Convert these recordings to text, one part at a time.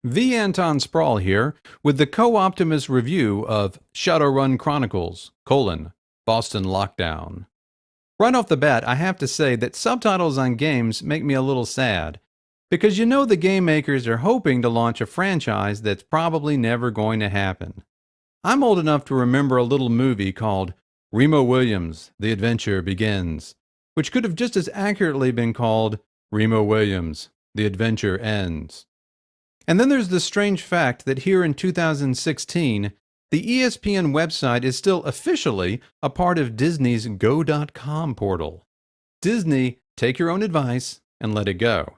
The Anton Spraul here with the Co-Optimus review of Shadowrun Chronicles, Boston Lockdown. Right off the bat, I have to say that subtitles on games make me a little sad, because you know the game makers are hoping to launch a franchise that's probably never going to happen. I'm old enough to remember a little movie called Remo Williams, The Adventure Begins, which could have just as accurately been called Remo Williams, The Adventure Ends. And then there's the strange fact that here in 2016, the ESPN website is still officially a part of Disney's Go.com portal. Disney, take your own advice and let it go.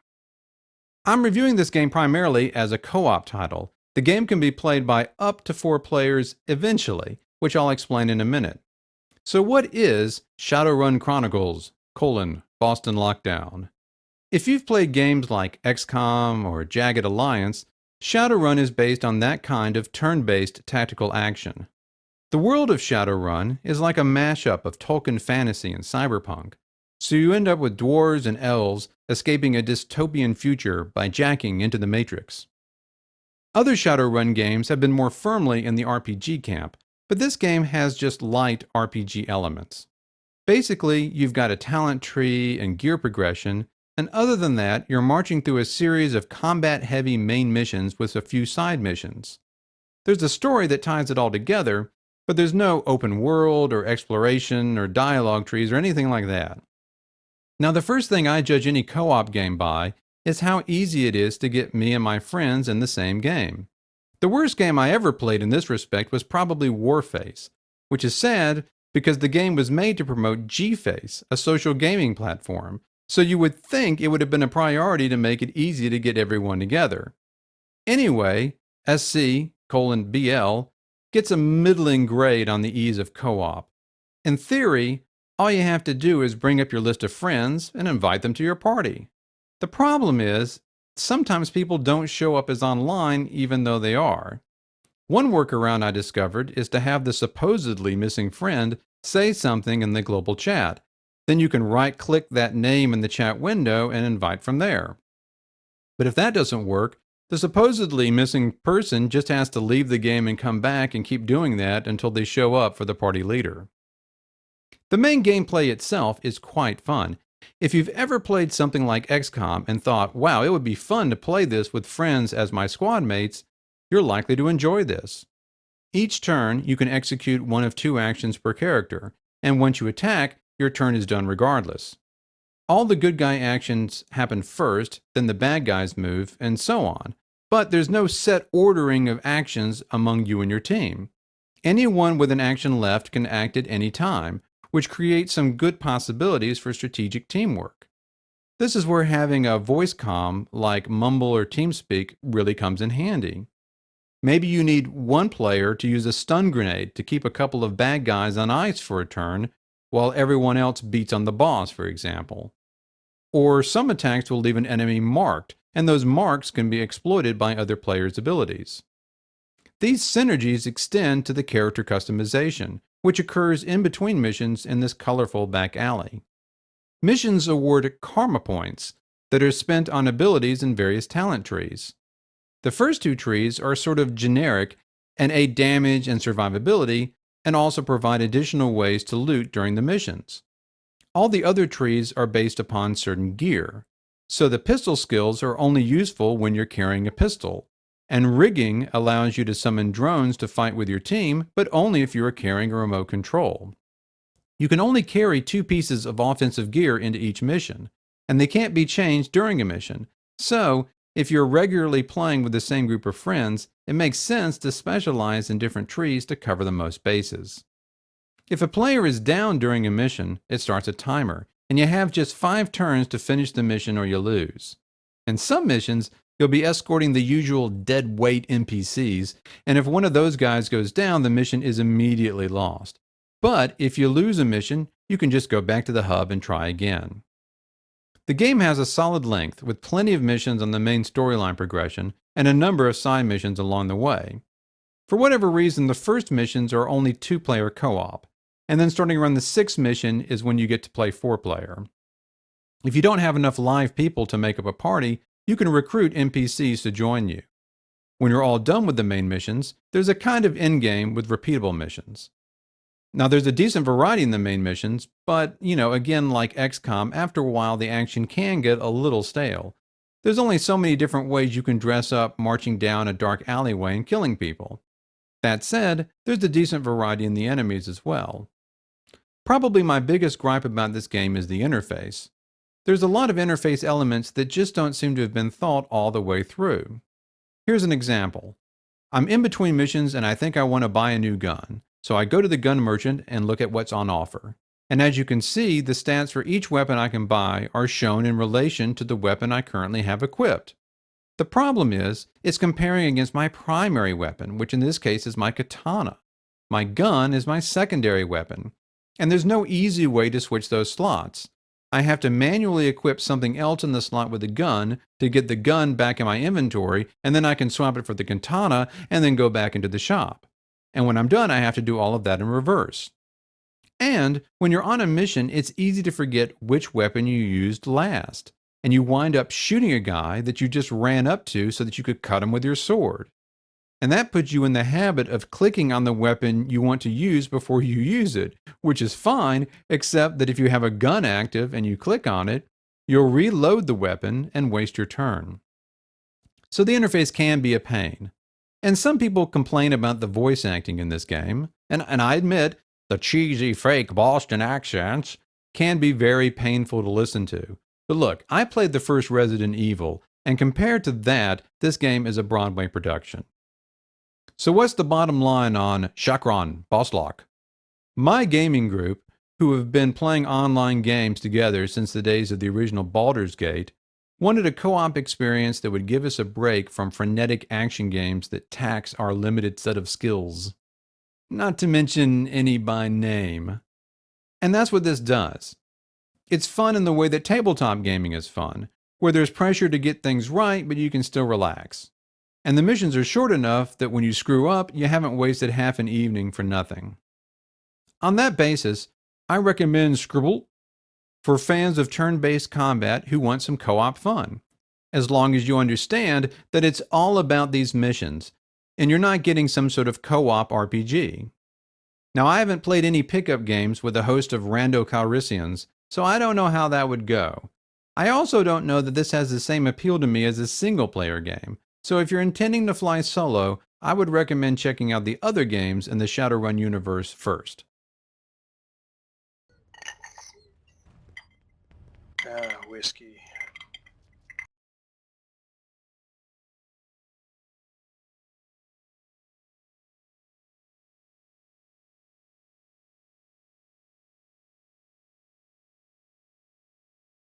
I'm reviewing this game primarily as a co-op title. The game can be played by up to 4 players eventually, which I'll explain in a minute. So what is Shadowrun Chronicles, Boston Lockdown? If you've played games like XCOM or Jagged Alliance, Shadowrun is based on that kind of turn-based tactical action. The world of Shadowrun is like a mashup of Tolkien fantasy and cyberpunk, so you end up with dwarves and elves escaping a dystopian future by jacking into the Matrix. Other Shadowrun games have been more firmly in the RPG camp, but this game has just light RPG elements. Basically, you've got a talent tree and gear progression, and other than that, you're marching through a series of combat-heavy main missions with a few side missions. There's a story that ties it all together, but there's no open world or exploration or dialogue trees or anything like that. Now, the first thing I judge any co-op game by is how easy it is to get me and my friends in the same game. The worst game I ever played in this respect was probably Warface, which is sad because the game was made to promote Gface, a social gaming platform, so you would think it would have been a priority to make it easy to get everyone together. Anyway, SC:BL gets a middling grade on the ease of co-op. In theory, all you have to do is bring up your list of friends and invite them to your party. The problem is, sometimes people don't show up as online even though they are. One workaround I discovered is to have the supposedly missing friend say something in the global chat. Then you can right-click that name in the chat window and invite from there. But if that doesn't work, the supposedly missing person just has to leave the game and come back and keep doing that until they show up for the party leader. The main gameplay itself is quite fun. If you've ever played something like XCOM and thought, wow, it would be fun to play this with friends as my squad mates, you're likely to enjoy this. Each turn, you can execute one of 2 actions per character, and once you attack, your turn is done regardless. All the good guy actions happen first, then the bad guys move, and so on. But there's no set ordering of actions among you and your team. Anyone with an action left can act at any time, which creates some good possibilities for strategic teamwork. This is where having a voice comm like Mumble or TeamSpeak really comes in handy. Maybe you need one player to use a stun grenade to keep a couple of bad guys on ice for a turn, while everyone else beats on the boss, for example. Or some attacks will leave an enemy marked, and those marks can be exploited by other players' abilities. These synergies extend to the character customization, which occurs in between missions in this colorful back alley. Missions award karma points that are spent on abilities in various talent trees. The first 2 trees are sort of generic and aid damage and survivability, and also provide additional ways to loot during the missions. All the other trees are based upon certain gear, so the pistol skills are only useful when you're carrying a pistol, and rigging allows you to summon drones to fight with your team, but only if you are carrying a remote control. You can only carry 2 pieces of offensive gear into each mission, and they can't be changed during a mission, so if you're regularly playing with the same group of friends, it makes sense to specialize in different trees to cover the most bases. If a player is down during a mission, it starts a timer, and you have just 5 turns to finish the mission or you lose. In some missions, you'll be escorting the usual dead weight NPCs, and if one of those guys goes down, the mission is immediately lost. But if you lose a mission, you can just go back to the hub and try again. The game has a solid length, with plenty of missions on the main storyline progression, and a number of side missions along the way. For whatever reason, the first missions are only 2-player co-op, and then starting around the 6th mission is when you get to play 4-player. If you don't have enough live people to make up a party, you can recruit NPCs to join you. When you're all done with the main missions, there's a kind of endgame with repeatable missions. Now, there's a decent variety in the main missions, but, again, like XCOM, after a while the action can get a little stale. There's only so many different ways you can dress up marching down a dark alleyway and killing people. That said, there's a decent variety in the enemies as well. Probably my biggest gripe about this game is the interface. There's a lot of interface elements that just don't seem to have been thought all the way through. Here's an example. I'm in between missions and I think I want to buy a new gun, so I go to the gun merchant and look at what's on offer. And as you can see, the stats for each weapon I can buy are shown in relation to the weapon I currently have equipped. The problem is, it's comparing against my primary weapon, which in this case is my katana. My gun is my secondary weapon, and there's no easy way to switch those slots. I have to manually equip something else in the slot with the gun to get the gun back in my inventory, and then I can swap it for the katana and then go back into the shop. And when I'm done, I have to do all of that in reverse. And when you're on a mission, it's easy to forget which weapon you used last, and you wind up shooting a guy that you just ran up to so that you could cut him with your sword. And that puts you in the habit of clicking on the weapon you want to use before you use it, which is fine, except that if you have a gun active and you click on it, you'll reload the weapon and waste your turn. So the interface can be a pain. And some people complain about the voice acting in this game, and I admit, the cheesy fake Boston accents can be very painful to listen to. But look, I played the first Resident Evil, and compared to that, this game is a Broadway production. So what's the bottom line on Shadowrun Chronicles? My gaming group, who have been playing online games together since the days of the original Baldur's Gate, wanted a co-op experience that would give us a break from frenetic action games that tax our limited set of skills. Not to mention any by name. And that's what this does. It's fun in the way that tabletop gaming is fun, where there's pressure to get things right, but you can still relax. And the missions are short enough that when you screw up, you haven't wasted half an evening for nothing. On that basis, I recommend Scribble for fans of turn-based combat who want some co-op fun, as long as you understand that it's all about these missions, and you're not getting some sort of co-op RPG. Now, I haven't played any pickup games with a host of rando Calrissians, so I don't know how that would go. I also don't know that this has the same appeal to me as a single-player game, so if you're intending to fly solo, I would recommend checking out the other games in the Shadowrun universe first. Whiskey.